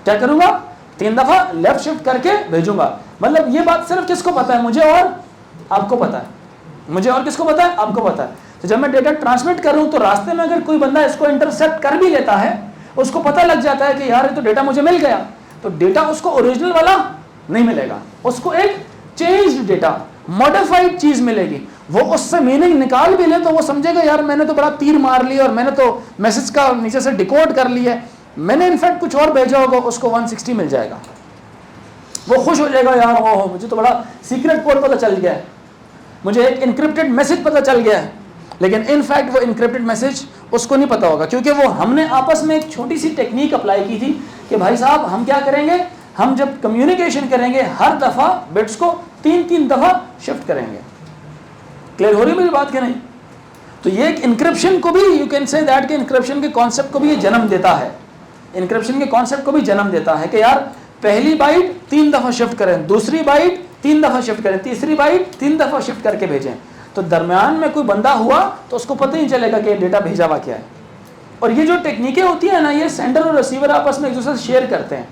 क्या करूंगा? 3 दफा लेफ्ट शिफ्ट करके भेजूंगा। मतलब ये बात सिर्फ किसको पता है? मुझे और आपको पता है। मुझे और किसको पता है? आपको पता है। तो जब मैं डेटा ट्रांसमिट कर रहा हूं तो रास्ते में अगर कोई बंदा इसको इंटरसेप्ट कर भी लेता है, उसको पता लग जाता है कि यार ये तो डेटा मुझे मिल गया, तो डेटा उसको ओरिजिनल वाला नहीं मिलेगा, उसको एक चेंज्ड डेटा, मॉडिफाइड चीज मिलेगी। वो उससे मीनिंग निकाल भी ले तो वो समझेगा यार मैंने तो बड़ा तीर मार लिया और मैंने तो मैसेज का नीचे से डिकोड कर लिया, मैंने इनफैक्ट कुछ और भेजा होगा, उसको 160 मिल जाएगा। वो खुश हो जाएगा, यार वो मुझे तो बड़ा सीक्रेट कोड पता चल गया है, मुझे एक इनक्रिप्टेड मैसेज पता चल गया है। लेकिन इनफैक्ट वो इनक्रिप्टेड मैसेज उसको नहीं पता होगा, क्योंकि वो हमने आपस में एक छोटी सी टेक्निक अप्लाई की थी कि भाई साहब हम क्या करेंगे, हम जब कम्युनिकेशन करेंगे हर दफा बिट्स को 3-3 दफा शिफ्ट करेंगे। क्लियर हो रही मेरी बात? क्या नहीं? तो ये एक इंक्रिप्शन को भी, यू कैन से दैट कि इंक्रिप्शन के कॉन्सेप्ट को भी ये जन्म देता है। इंक्रिप्शन के कॉन्सेप्ट को भी जन्म देता है कि यार पहली बाइट 3 दफा शिफ्ट करें, दूसरी बाइट 3 दफा शिफ्ट करें, तीसरी बाइट 3 दफा शिफ्ट करके भेजें। तो दरमियान में कोई बंदा हुआ तो उसको पता ही चलेगा कि डेटा भेजा हुआ क्या है। और ये जो टेक्निकें होती है ना, ये सेंडर और रिसीवर आपस में एक दूसरे से शेयर करते हैं।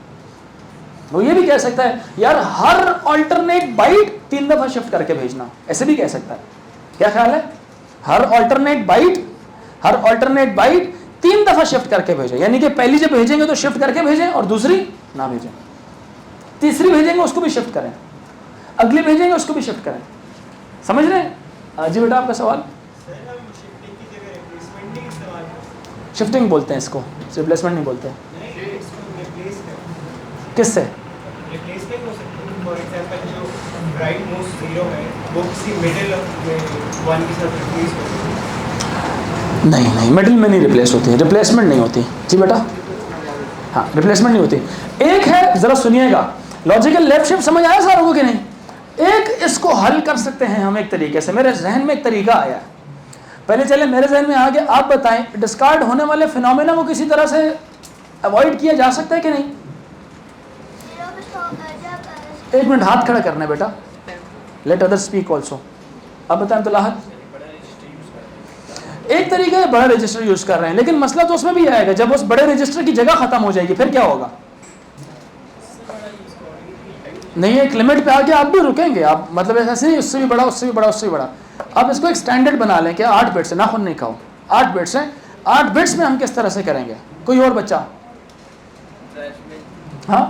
वो ये भी कह सकता है यार हर अल्टरनेट बाइट 3 दफा शिफ्ट करके भेजना, ऐसे भी कह सकता है। क्या ख्याल है? हर अल्टरनेट बाइट 3 दफा शिफ्ट करके भेजें, यानी कि पहली जब भेजेंगे तो शिफ्ट करके भेजें और दूसरी ना भेजें, तीसरी भेजेंगे उसको भी शिफ्ट करें, अगली भेजेंगे उसको भी शिफ्ट करें। समझ रहे हैं? जी बेटा आपका सवाल। शिफ्टिंग बोलते हैं इसको, रिप्लेसमेंट नहीं बोलते। किससे? नहीं, मिडिल में नहीं रिप्लेस होती है, रिप्लेसमेंट नहीं होती। जी बेटा, हाँ रिप्लेसमेंट नहीं होती। एक है, जरा सुनिएगा, लॉजिकल लेफ्ट शिफ्ट समझ आया सारों को कि नहीं? एक इसको हल कर सकते हैं हम एक तरीके से, मेरे जहन में एक तरीका आया, पहले चले मेरे जहन में आ गया, आप बताएं डिस्कार्ड होने वाले फिनोमेना को किसी तरह से अवॉइड किया जा सकता है कि नहीं? 1 मिनट हाथ खड़ा करना है बेटा, लेट अदर स्पीक ऑल्सो। अब बताएं तलाहत। एक तरीका है बड़ा रजिस्टर यूज कर रहे हैं, लेकिन मसला तो उसमें भी आएगा, जब उस बड़े रजिस्टर की जगह खत्म हो जाएगी फिर क्या होगा? नहीं, एक लिमिट पे आके आप भी रुकेंगे, आप मतलब ऐसे नहीं उससे भी बड़ा उससे भी बड़ा उससे भी बड़ा। अब इसको एक स्टैंडर्ड बना लें कि 8 बिट्स है, ना खुद नहीं खाओ, 8 बिट्स हैं, 8 बिट्स में हम किस तरह से करेंगे? कोई और बच्चा? हाँ,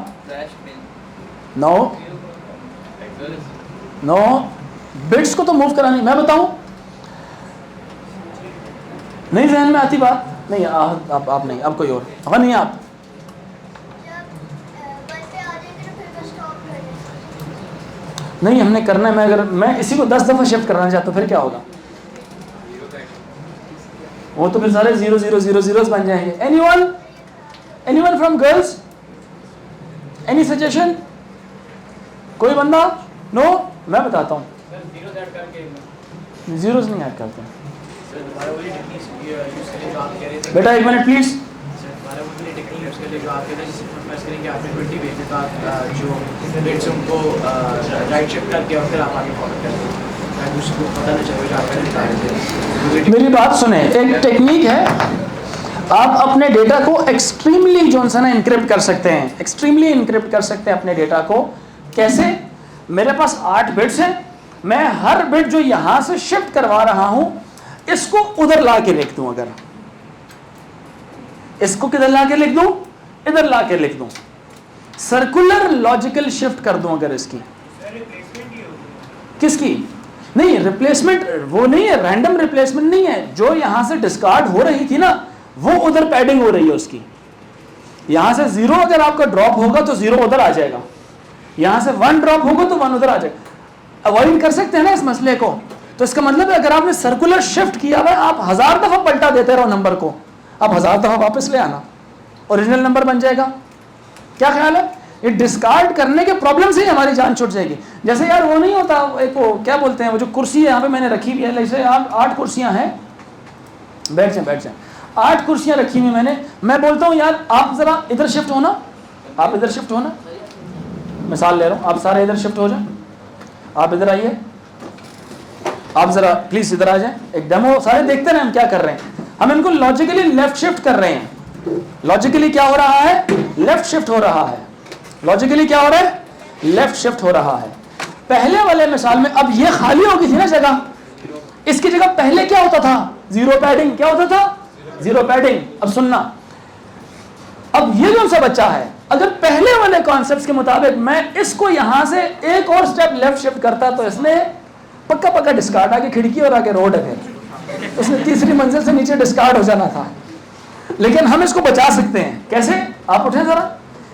नो नो, बिट्स को तो मूव करानी, मैं बताऊं? नहीं जहन में आती बात? नहीं आप नहीं, अब कोई और, हाँ नहीं आप। नहीं हमने करना है, मैं अगर मैं इसी को 10 दफ़ा शिफ्ट कराना चाहता हूँ फिर क्या होगा? वो तो फिर सारे 0 0 0 0 बन जाएंगे। Anyone from girls, any suggestion? कोई बंदा? नो, मैं बताता हूँ, जीरोस नहीं ऐड करते बेटा, एक मिनट प्लीज। मेरी बात सुने, एक टेक्निक है, आप अपने डेटा को एक्सट्रीमली जो है ना इनक्रिप्ट कर सकते हैं, एक्सट्रीमली इनक्रिप्ट कर सकते हैं अपने डेटा को। कैसे? मेरे पास 8 बिट्स हैं, मैं हर बिट जो यहां से शिफ्ट करवा रहा हूं इसको उधर ला के लिख दूं, अगर इसको किधर ला के लिख दूं? इधर ला के लिख दूं, सर्कुलर लॉजिकल शिफ्ट कर दूं अगर इसकी। किसकी? नहीं, रिप्लेसमेंट वो नहीं है, रैंडम रिप्लेसमेंट नहीं है, जो यहां से डिस्कार्ड हो रही थी ना वो उधर पैडिंग हो रही है उसकी। यहां से 0 अगर आपका ड्रॉप होगा तो 0 उधर आ जाएगा, यहां से 1 ड्रॉप होगा तो 1 उधर आ जाएगा। अवॉइड कर सकते हैं ना इस मसले को। तो इसका मतलब है अगर आपने सर्कुलर शिफ्ट किया हुआ, आप 1000 दफा पलटा देते रहो नंबर को, आप 1000 दफा वापस ले आना, ओरिजिनल नंबर बन जाएगा। क्या ख्याल है? ये डिस्कार्ड करने के प्रॉब्लम से ही हमारी जान छूट जाएगी। जैसे यार वो नहीं होता, एक वो क्या बोलते हैं, वो जो कुर्सी है यहाँ पे मैंने रखी हुई है, जैसे 8 कुर्सियां हैं, बैठ जाए 8 कुर्सियां रखी हुई मैंने, मैं बोलता हूँ यार आप जरा इधर शिफ्ट होना, आप इधर शिफ्ट होना, मिसाल ले रहा हूँ, आप सारे इधर शिफ्ट हो जाए, आप इधर आइए, आप जरा प्लीज इधर आ जाए, एक डेमो सारे देखते हैं हम क्या कर रहे हैं। हम इनको लॉजिकली लेफ्ट शिफ्ट कर रहे हैं। लॉजिकली क्या हो रहा है? लेफ्ट शिफ्ट हो रहा है। लॉजिकली क्या हो रहा है? लेफ्ट शिफ्ट हो रहा है। पहले वाले मिसाल में अब ये खाली हो गई थी ना जगह, इसकी जगह पहले क्या होता था? 0 पैडिंग। क्या होता था? 0 पैडिंग। अब सुनना, अब ये कौन सा बच्चा है, अगर पहले वाले कॉन्सेप्ट्स के मुताबिक मैं इसको यहां से एक और स्टेप लेफ्ट शिफ्ट करता तो इसने पक्का डिस्कार्ड, आगे खिड़की और आगे रोड है, फिर उसने तीसरी मंजिल से नीचे डिस्कार्ड हो जाना था। लेकिन हम इसको बचा सकते हैं। कैसे? आप उठे जरा,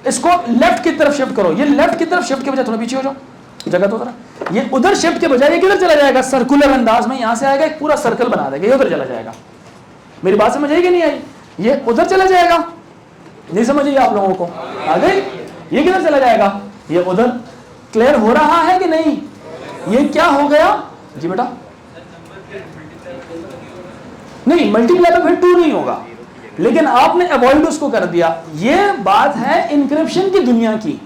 इसको लेफ्ट की तरफ शिफ्ट करो, ये लेफ्ट की तरफ शिफ्ट के बजाय थोड़ा पीछे हो जाओ, जगह तो जरा, ये उधर शिफ्ट के बजाय ये किधर चला जाएगा? सर्कुलर अंदाज में यहां से आएगा, एक पूरा सर्कल बना देगा, ये उधर चला जाएगा। मेरी बात समझ आई कि नहीं आई? ये उधर चला जाएगा, नहीं समझ आई आप लोगों को? आ गई? ये किधर चला जाएगा? ये उधर। क्लियर हो रहा है कि नहीं? ये क्या हो गया जी बेटा? नहीं, मल्टीप्लाई पे फिर 2 नहीं होगा, लेकिन आपने अवॉइड उसको कर दिया। ये बात है इंक्रिप्शन की दुनिया की।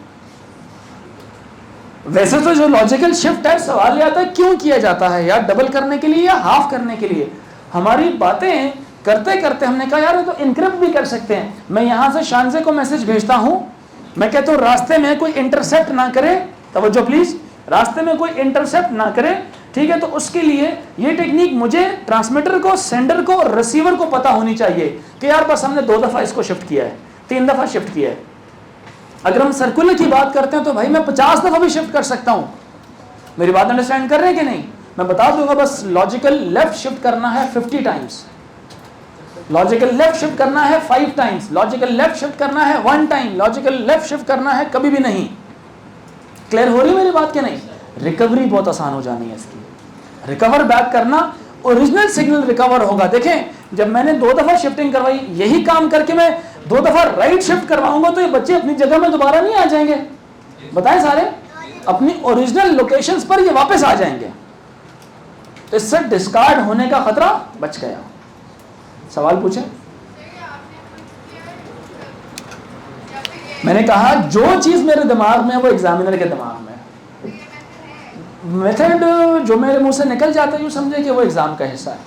वैसे तो जो लॉजिकल शिफ्ट है, सवाल ये आता है क्यों किया जाता है यार? डबल करने के लिए या हाफ करने के लिए? हमारी बातें करते करते हमने कहा यार तो इनक्रिप्ट भी कर सकते हैं। मैं यहां से शानजे को मैसेज भेजता हूं, मैं कहता हूं रास्ते में कोई इंटरसेप्ट ना करे, तवज्जो प्लीज, रास्ते में कोई इंटरसेप्ट ना करे, ठीक है? तो उसके लिए ये टेक्निक मुझे ट्रांसमीटर को, सेंडर को और रिसीवर को पता होनी चाहिए कि यार बस हमने 2 दफा इसको शिफ्ट किया है, 3 दफा शिफ्ट किया है। अगर हम सर्कुलर की बात करते हैं तो भाई मैं 50 दफा भी शिफ्ट कर सकता हूं। मेरी बात अंडरस्टैंड कर रहे हैं कि नहीं? मैं बता दूंगा, बस लॉजिकल लेफ्ट शिफ्ट करना है 50 टाइम्स, लॉजिकल लेफ्ट शिफ्ट करना है 5 टाइम्स, लॉजिकल लेफ्ट शिफ्ट करना है 1 टाइम, लॉजिकल लेफ्ट शिफ्ट करना है कभी भी नहीं। क्लियर हो रही मेरी बात कि नहीं? रिकवरी बहुत आसान हो जानी है इसकी, रिकवर बैक करना, ओरिजिनल सिग्नल रिकवर होगा। देखें, जब मैंने 2 दफा शिफ्टिंग करवाई, यही काम करके मैं 2 दफा राइट शिफ्ट करवाऊंगा तो ये बच्चे अपनी जगह में दोबारा नहीं आ जाएंगे। बताएं, सारे अपनी ओरिजिनल लोकेशंस पर ये वापस आ जाएंगे। तो इससे डिस्कार्ड होने का खतरा बच गया। सवाल पूछे? मैंने कहा जो चीज मेरे दिमाग में है वो एग्जामिनर के दिमाग में है। मेथड जो मेरे मुंह से निकल जाता है यूं समझे कि वो एग्जाम का हिस्सा है।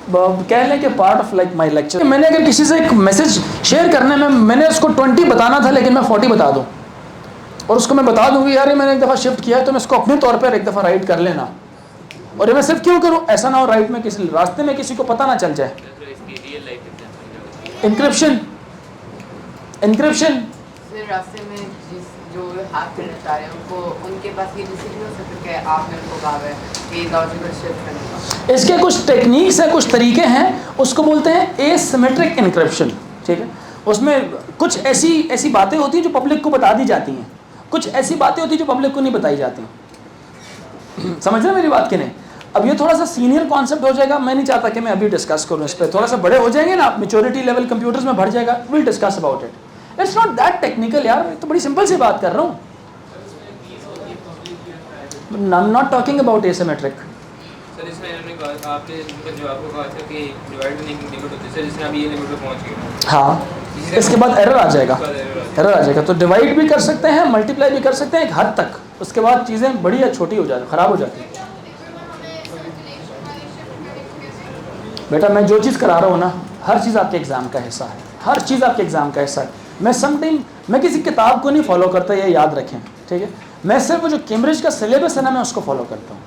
कह लें कि part of like my lecture. मैंने अगर किसी से एक मैसेज शेयर करने में मैंने उसको 20 बताना था लेकिन मैं 40 बता दूं, और उसको मैं बता दूंगी यार ये मैंने एक दफ़ा शिफ्ट किया है तो मैं इसको अपने तौर पर एक दफ़ा राइट कर लेना, और ये मैं सिर्फ क्यों करूं, ऐसा ना हो राइट में किसी रास्ते में किसी को पता ना चल जाए। इंक्रिप्शन, इंक्रिप्शन रास्ते में जो हैक करना चाह रहे हैं उनको, उनके पास ये डिसीजन हो सकता है कि आपने उनको कहा है कि लॉजिकल शिफ्ट करने का। इसके कुछ टेक्निक्स हैं, कुछ तरीके हैं, उसको बोलते हैं एसिमेट्रिक इंक्रिप्शन, ठीक है। उसमें कुछ ऐसी बातें होती हैं जो पब्लिक को बता दी जाती हैं, कुछ ऐसी बातें होती हैं जो पब्लिक को नहीं बताई जाती। समझ रहे मेरी बात कि नहीं? अब ये थोड़ा सा सीनियर कॉन्सेप्ट हो जाएगा, मैं नहीं चाहता कि मैं अभी डिस्कस करूँ इस पर, थोड़ा सा बड़े हो जाएंगे ना, मैच्योरिटी लेवल कंप्यूटर्स में बढ़ जाएगा, will discuss about it. It's not that technical यार, मैं तो बड़ी सिंपल सी बात कर रहा हूँ। I am not talking about asymmetric. Sir इसमें आपने जो आपको कहा था कि डिवाइड नहीं लिमिट होती है, सर इसमें अभी ये लिमिट पे पहुंच गए, हाँ, इसके बाद एरर आ जाएगा, एरर आ जाएगा। तो डिवाइड भी कर सकते हैं, मल्टीप्लाई भी कर सकते हैं एक हद तक, उसके बाद चीज़ें बड़ी या छोटी हो जाती, ख़राब हो जाती है। बेटा मैं जो चीज़ करा रहा हूँ ना, हर चीज़ आपके एग्ज़ाम का हिस्सा है, हर चीज़ आपके एग्ज़ाम का हिस्सा है। मैं समटाइम मैं किसी किताब को नहीं फॉलो करता, ये याद रखें, ठीक है। मैं सिर्फ वो जो कैम्ब्रिज का सिलेबस है ना, मैं उसको फॉलो करता हूँ।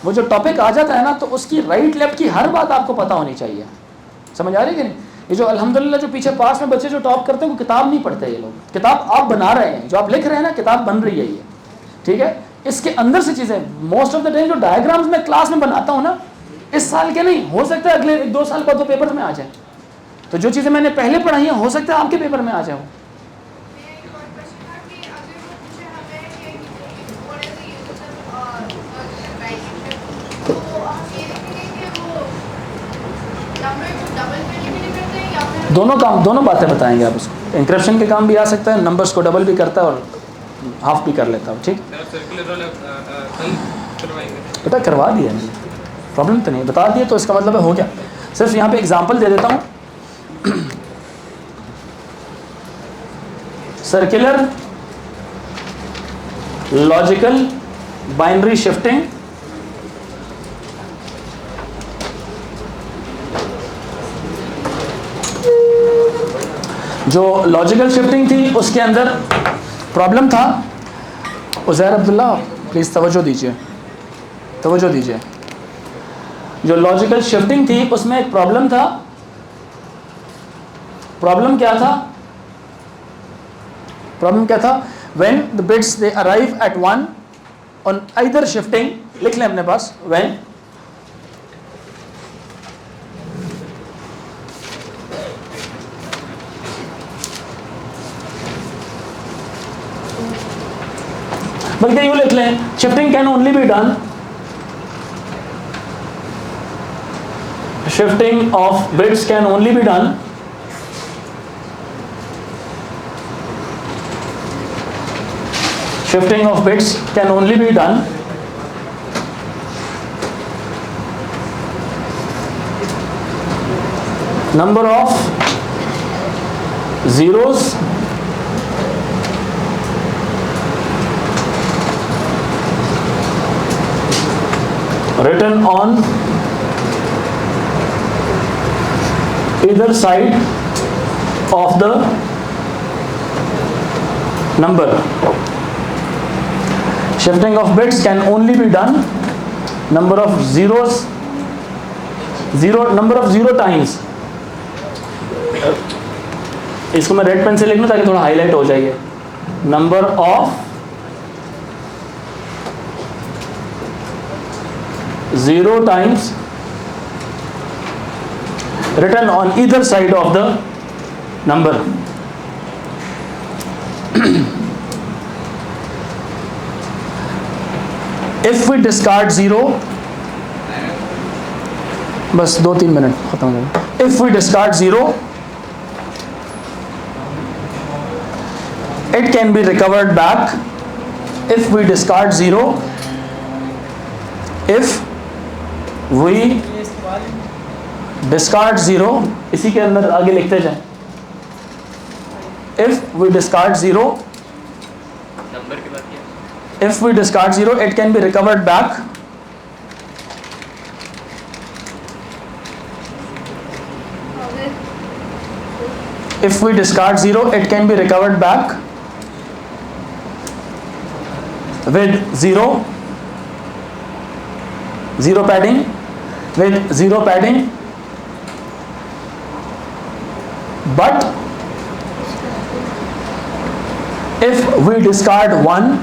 वो जो टॉपिक आ जाता है ना, तो उसकी राइट लेफ्ट की हर बात आपको पता होनी चाहिए। समझ आ रही है कि नहीं? ये जो अल्हम्दुलिल्लाह जो पीछे पास में बच्चे जो टॉप करते हैं वो किताब नहीं पढ़ते, ये लोग किताब आप बना रहे हैं, जो आप लिख रहे हैं ना किताब बन रही है ये, ठीक है। इसके अंदर से चीज़ें मोस्ट ऑफ द टाइम जो डायग्राम्स मैं क्लास में बनाता हूँ ना, इस साल के नहीं, हो सकता है अगले 1-2 साल बाद वो पेपर में आ जाए। तो जो चीज़ें मैंने पहले पढ़ाई हैं हो सकता है आपके पेपर में आ जाए। दोनों बातें बताएंगे आप उसको। इंक्रिप्शन के काम भी आ सकता है, नंबर्स को डबल भी करता है और हाफ भी कर लेता हूँ, ठीक। बेटा करवा दिया मैंने, प्रॉब्लम तो नहीं, बता दिया तो इसका मतलब है हो गया। सिर्फ यहाँ पे एग्जांपल दे देता हूँ। सर्कुलर लॉजिकल बाइनरी शिफ्टिंग, जो लॉजिकल शिफ्टिंग थी उसके अंदर प्रॉब्लम था। उज़ैर अब्दुल्ला प्लीज़ तवज्जो दीजिए, तवज्जो दीजिए। जो लॉजिकल शिफ्टिंग थी उसमें एक प्रॉब्लम था। प्रॉब्लम क्या था? प्रॉब्लम क्या था? When the bits they arrive at 1 on either shifting, लिख लें अपने पास, व्हेन बल्कि यूँ लिख लें, shifting can only be done, shifting of bits can only be done shifting of bits can only be done number of zeros written on either side of the number. Shifting of bits can only be done number of zeros, number of zero times. इसको मैं red pen से लिख लूं ताकि थोड़ा highlight हो जाएगा। Number of zero times written on either side of the number. If we discard 0, बस 2-3 मिनट खत्म हो गया। If we discard 0, it can be recovered back. If we discard 0, if we discard 0, इसी के अंदर आगे लिखते जाएं। If we discard 0, नंबर के बाद क्या? if we discard 0, it can be recovered back if we discard 0, it can be recovered back with 0 padding, with 0 padding. But if we discard 1,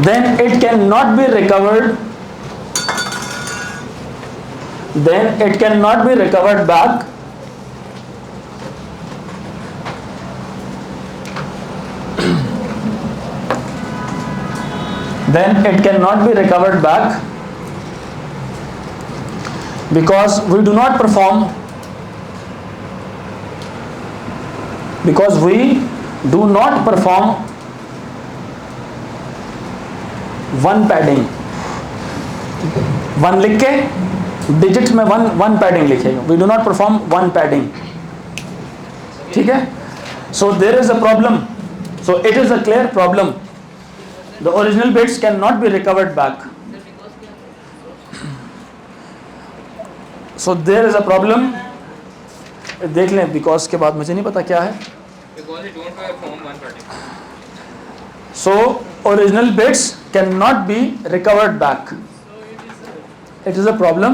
then it cannot be recovered, back because we do not perform one padding. 1 लिख के digits में 1 padding लिखेगा. We do not perform 1 padding. ठीक है? So there is a problem. So it is a clear problem. The original bits cannot be recovered back. So there is a problem. देख लें because के बाद मुझे नहीं पता क्या है. Because it don't perform 1 padding. So original bits cannot be recovered back. It is a problem.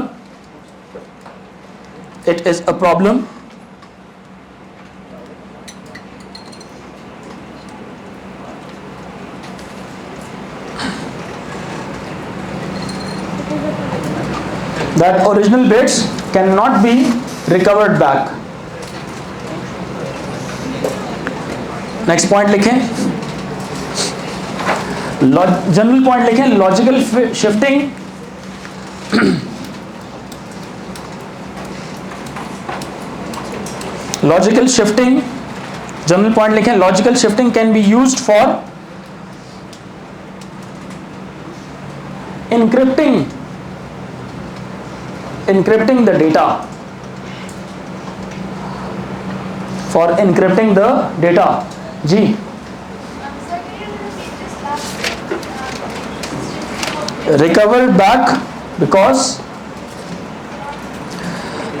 That original bits cannot be recovered back. Next point लिखें. जनरल पॉइंट लिखें. लॉजिकल शिफ्टिंग जनरल पॉइंट लिखें. Logical shifting can be used for encrypting the data, जी. Recovered back because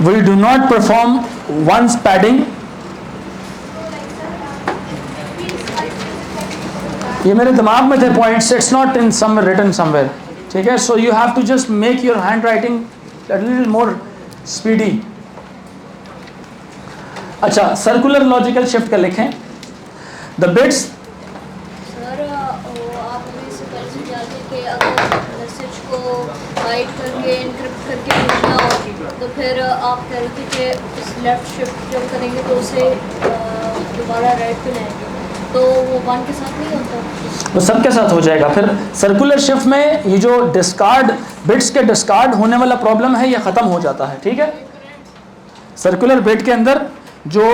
we do not perform once padding. ये मेरे दिमाग में थे points. It's not in some written somewhere. ठीक है? So you have to just make your handwriting a little more speedy. अच्छा, circular logical shift का लिखें. The bits. सर वो आप हमें इससे पहले समझाते कि अगर मैसेज को राइट करके एनक्रिप्ट करके भेजना हो तो फिर आप कह रहे थे कि इस लेफ्ट शिफ्ट जब करेंगे तो उसे दोबारा राइट पे लाएंगे, तो वो 1 के साथ नहीं होता. वो सबके साथ हो जाएगा. फिर सर्कुलर शिफ्ट में ये जो डिस्कार्ड बिट्स के डिस्कार्ड होने वाला प्रॉब्लम है ये ख़त्म हो जाता है. ठीक है? सर्कुलर बिट के अंदर जो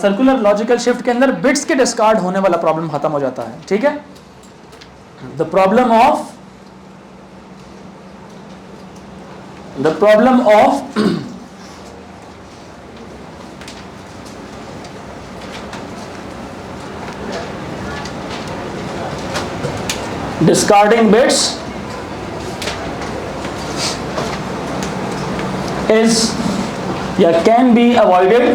सर्कुलर लॉजिकल शिफ्ट के अंदर बिट्स के डिस्कार्ड होने वाला प्रॉब्लम ख़त्म हो जाता है. ठीक है? The problem of discarding bits is can be avoided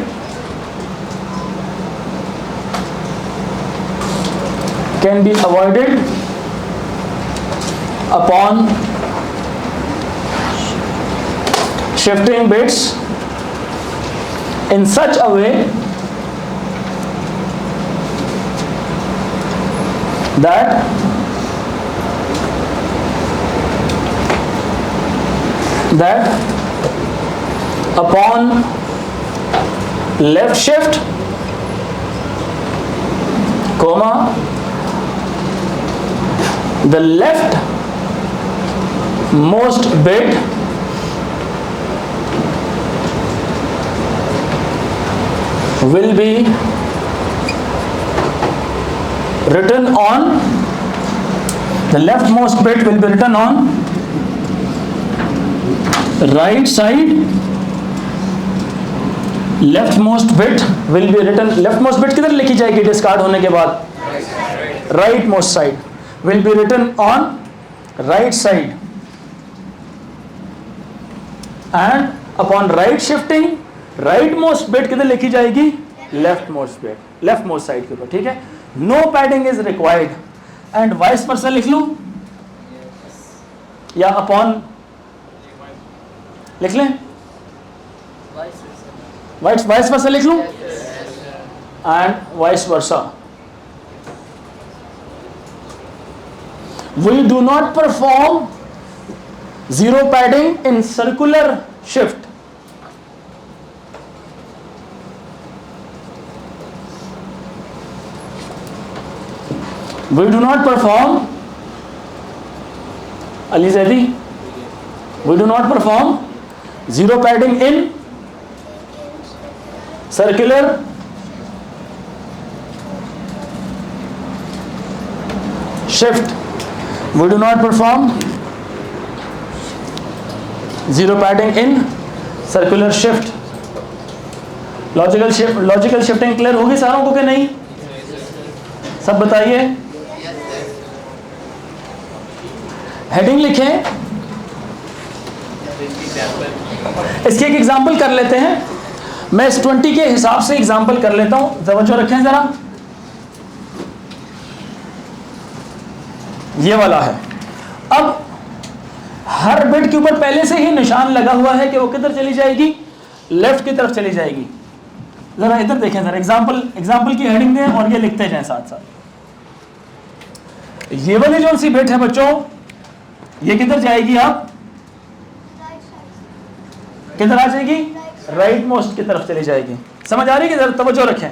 upon shifting bits in such a way that upon left shift, comma, the left most bit will be written on the leftmost bit will be written on right side left most bit will be written, left most bit किधर लिखी जाएगी discard होने के बाद? Right most side, will be written on right side, and upon right shifting right most bit किधर लिखी जाएगी? Left most bit, left most side के ऊपर, ठीक है। No padding is required, and vice versa लिख लूं या अपॉन लिख लें? वाइस वर्सा लिख लूं and vice versa. We do not perform zero padding in circular shift. We do not perform, Ali Zaidi, we do not perform zero padding in circular shift. We do not perform zero padding in circular shift. Logical shifting clear होगी सारों को कि नहीं? सब बताइए। Heading लिखें, इसके एक एग्जांपल कर लेते हैं। मैं इस 20 के हिसाब से एग्जांपल कर लेता हूं, तवज्जो रखें जरा। ये वाला है। अब हर बिट के ऊपर पहले से ही निशान लगा हुआ है कि वो किधर चली जाएगी? लेफ्ट की तरफ चली जाएगी। जरा इधर देखें, जरा एग्जांपल की हेडिंग दें और ये लिखते जाएं साथ साथ। ये वाली जो सी बिट है बच्चों, ये किधर जाएगी? आप किधर आ जाएगी? राइट मोस्ट की तरफ चली जाएगी। समझ आ रही है? जरा तवज्जो रखें।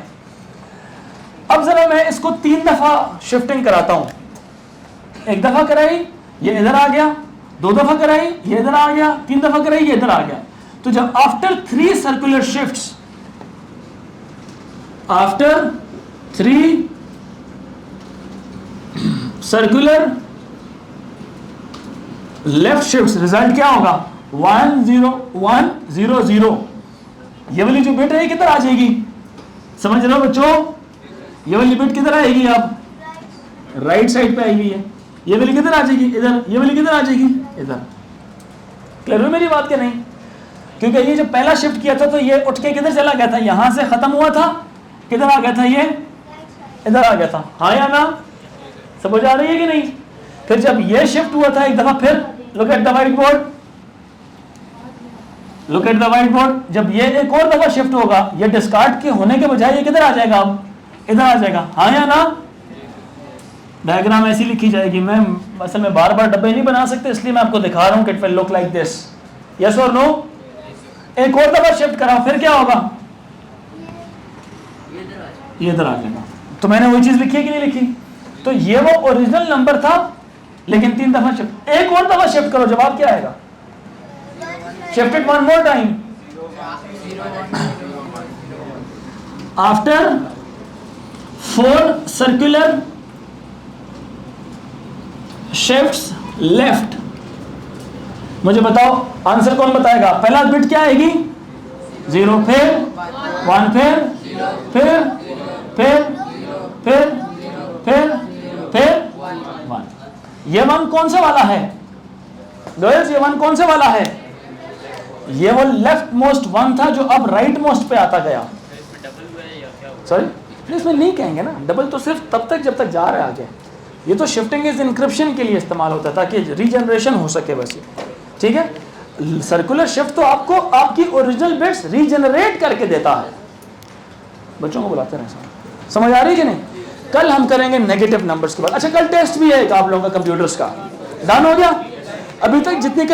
अब जरा मैं इसको 3 दफा शिफ्टिंग कराता हूं। 1 दफा कराई, ये इधर आ गया। 2 दफा कराई, ये इधर आ गया। 3 दफा कराई, ये इधर आ गया। तो जब after 3 circular shifts, after 3 circular left shifts, result क्या होगा? 1 0 1 0 0। ये वाली जो बिट है ये किधर आ जाएगी? समझ रहे हो बच्चों? ये वाली बिट किधर आएगी? अब राइट साइड पे आएगी। ये वाली किधर आ जाएगी? इधर। ये वाली किधर आ जाएगी? इधर। क्लियर हुई मेरी बात के नहीं? क्योंकि ये जब पहला शिफ्ट किया था तो ये उठ के किधर चला गया था? यहां से खत्म हुआ था, किधर आ गया था? ये इधर आ गया था। हाँ या ना? समझ आ रही है कि नहीं? फिर जब ये शिफ्ट हुआ था 1 दफा, फिर look at the white board, look at the white board. जब ये एक और दफा शिफ्ट होगा, ये डिस्कार्ड के होने के बजाय ये किधर आ जाएगा? अब इधर आ जाएगा। हाँ या ना? डायग्राम ऐसी लिखी जाएगी। मैं असल में बार बार डब्बे नहीं बना सकते, इसलिए मैं आपको दिखा रहा हूं कि it will look like this. Yes और नो? एक और दफा शिफ्ट कराओ, फिर क्या होगा? ये इधर आ जाएगा। तो मैंने वही चीज लिखी है कि नहीं लिखी? तो ये वो ओरिजिनल नंबर था, लेकिन 3 दफा शिफ्ट। एक और दफा शिफ्ट करो, जवाब क्या आएगा? Shift it 1 more time. After 4 circular shifts left, मुझे बताओ आंसर कौन बताएगा? पहला बिट क्या आएगी? 0, फिर 1, फिर 1। ये 1 कौन से वाला है गर्ल्स? ये 1 कौन से वाला है? ये वो लेफ्ट मोस्ट 1 था जो अब राइट मोस्ट पे आता गया। सॉरी, इसमें नहीं कहेंगे ना, डबल तो सिर्फ तब तक जब तक जा रहा है आगे। ये तो शिफ्टिंग इज इंक्रिप्शन के लिए इस्तेमाल होता है ताकि रीजनरेशन हो सके बस। ठीक है, सर्कुलर शिफ्ट तो आपको आपकी ओरिजिनल बिट्स रीजनरेट करके देता है। बच्चों को बुलाते रहे। समझ आ रही है कि नहीं? कल हम करेंगे नेगेटिव नंबर्स के बाद। अच्छा, कल टेस्ट भी है आप लोगों का कंप्यूटर्स का। डन हो गया? अभी तक जितनी